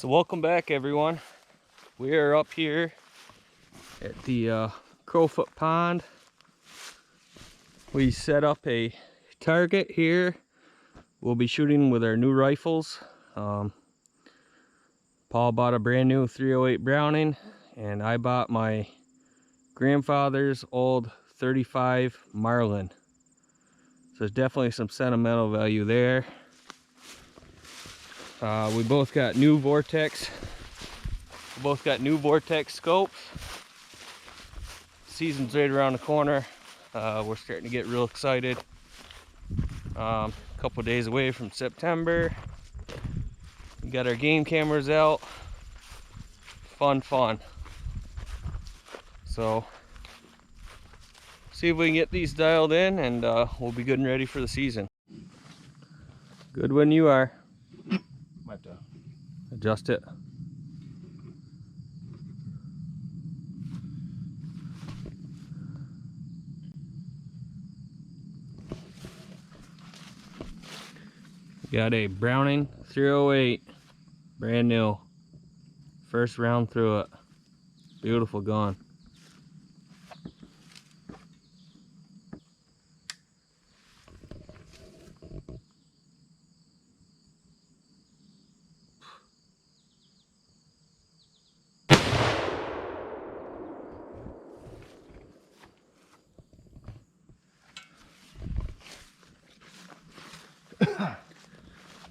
So welcome back, everyone. We are up here at the Crowfoot Pond. We set up a target here. We'll be shooting with our new rifles. Paul bought a brand new 308 Browning, and I bought my grandfather's old 35 Marlin. So there's definitely some sentimental value there. We both got new Vortex. We both got new Vortex scopes. Season's right around the corner. We're starting to get real excited. A couple days away from September. We got our game cameras out. Fun. So see if we can get these dialed in, and we'll be good and ready for the season. Good when you are. Might have to Adjust it. Got a Browning 308, brand new. First round through it. Beautiful gun.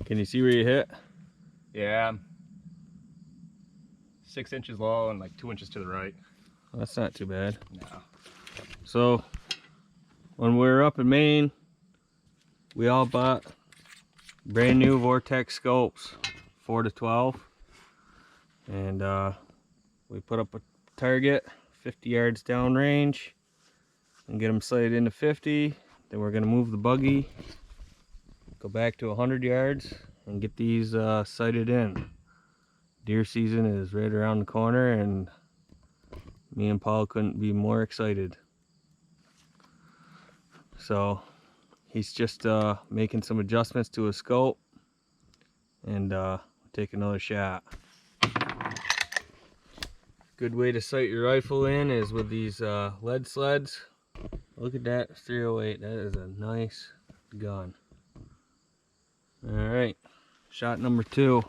Can you see where you hit? Yeah, 6 inches low and like 2 inches to the right. That's not too bad. No. So when we were up in Maine, we all bought brand new Vortex scopes, 4 to 12, and we put up a target 50 yards downrange and get them sighted into 50. Then we're gonna move the buggy, go back to 100 yards and get these sighted in. Deer season is right around the corner, and me and Paul couldn't be more excited. So he's just making some adjustments to his scope, and take another shot. Good way to sight your rifle in is with these lead sleds. Look at that 308. That is a nice gun. All right, shot number 2.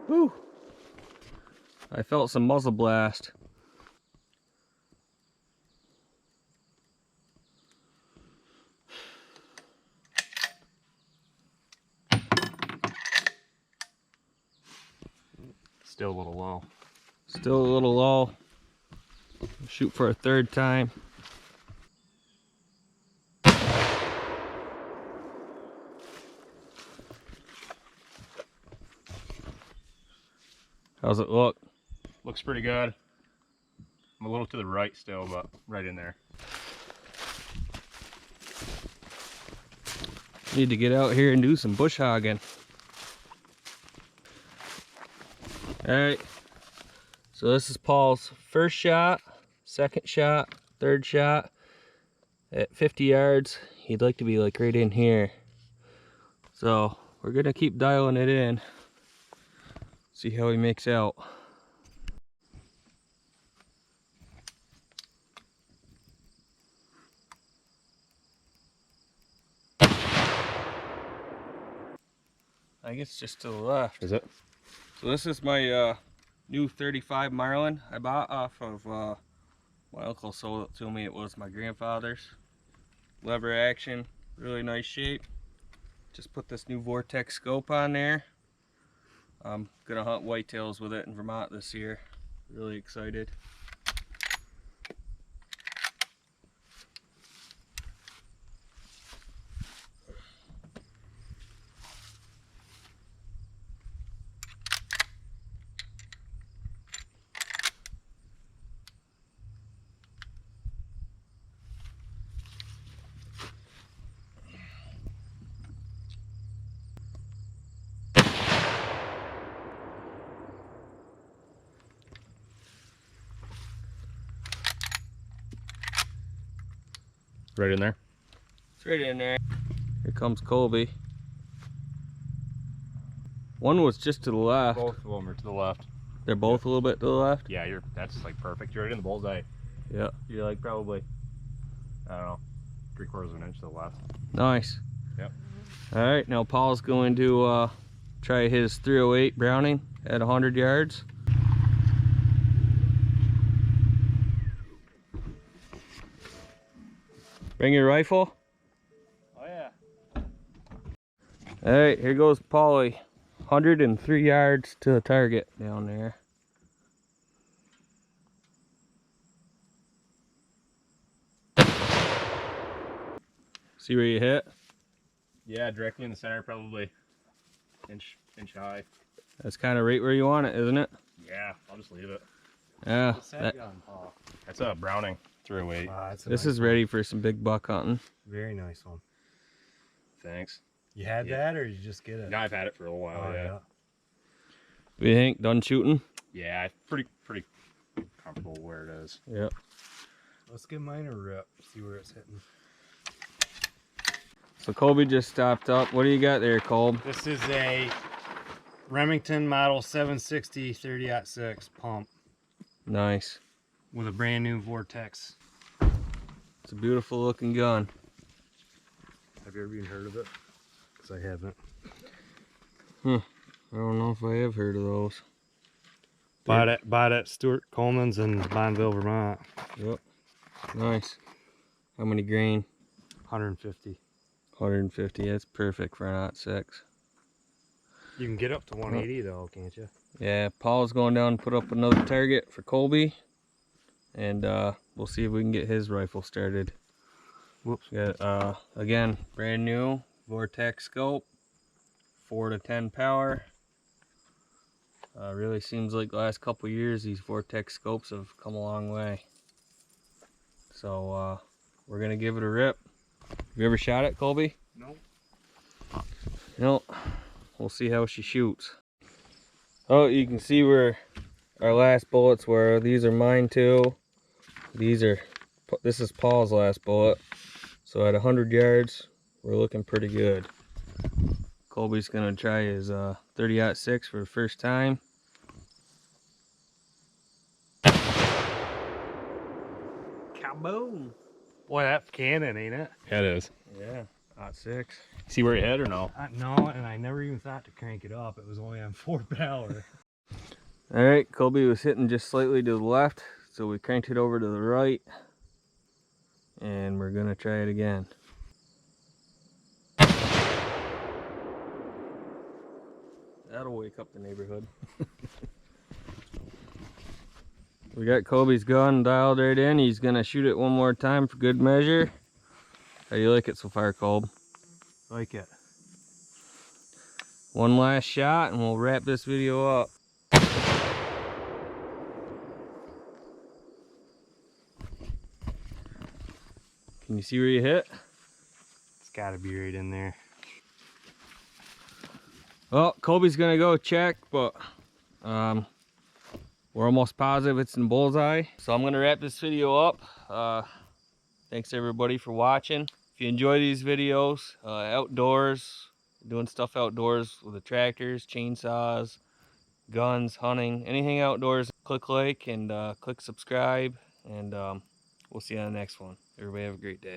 Woo! I felt some muzzle blast. Still a little low. Still a little low. Shoot for a third time. How's it look? Looks pretty good. I'm a little to the right still, but right in there. Need to get out here and do some bush hogging. Alright, so this is Paul's first shot, second shot, third shot. At 50 yards, he'd like to be like right in here. So we're gonna keep dialing it in, see how he makes out. I guess just to the left. Is it? So this is my new 35 Marlin I bought off of my uncle sold it to me. It was my grandfather's. Lever action, really nice shape. Just put this new Vortex scope on there. I'm gonna hunt whitetails with it in Vermont this year. Really excited. Right in there. It's right in there. Here comes Kolby. One was just to the left. Both of them are to the left. They're both a little bit to the left? Yeah, that's like perfect. You're right in the bullseye. Yeah. You're like probably, I don't know, 3/4 of an inch to the left. Nice. Yep. Alright, now Paul's going to try his 308 Browning at 100 yards. Bring your rifle. Oh yeah. Alright, here goes Paulie. 103 yards to the target down there. See where you hit? Yeah, directly in the center, probably inch high. That's kind of right where you want it, isn't it? Yeah, I'll just leave it. Yeah. What's that gun, Paul? That's a Browning 308. Wow, that's a This nice is ready for some big buck hunting. Very nice one. Thanks. You had Yeah. that, or you just get it? No, I've had it for a little while. Oh, yeah. yeah. What do you think? Done shooting? Yeah, pretty comfortable where it is. Yep. Let's give mine a rip. See where it's hitting. So Kolby just stopped up. What do you got there, Kolb? This is a Remington Model 760 30-06 pump Nice. with a brand new Vortex. It's a beautiful looking gun. Have you ever even heard of it? Because I haven't. I don't know if I have heard of those. Bought at Stuart Coleman's in Bonneville, Vermont. Yep. Nice. How many grain? 150. 150. That's perfect for an 06. You can get up to 180 though, can't you? Yeah, Paul's going down and put up another target for Kolby. And we'll see if we can get his rifle started. Whoops. Got, again, brand new Vortex scope. 4 to 10 power. Really seems like the last couple years these Vortex scopes have come a long way. So we're gonna give it a rip. Have you ever shot it, Kolby? No. No. We'll see how she shoots. Oh, you can see where our last bullets were. These are mine too. This is Paul's last bullet. So at 100 yards, we're looking pretty good. Kolby's gonna try his 30-06 for the first time. Kaboom! Boy, that's cannon, ain't it? Yeah, it is. Yeah, 06. See where you hit or no? No, and I never even thought to crank it up. It was only on 4 power. All right, Kolby was hitting just slightly to the left, so we cranked it over to the right, and we're gonna try it again. That'll wake up the neighborhood. We got Kolby's gun dialed right in. He's gonna shoot it one more time for good measure. How do you like it so far, Kolb? Like it. One last shot and we'll wrap this video up. Can you see where you hit? It's got to be right in there. Well, Kolby's gonna go check, but we're almost positive it's in bullseye. So I'm gonna wrap this video up. Thanks everybody for watching. If you enjoy these videos, outdoors, doing stuff outdoors with the tractors, chainsaws, guns, hunting, anything outdoors, click like and click subscribe, and we'll see you on the next one. Everybody have a great day.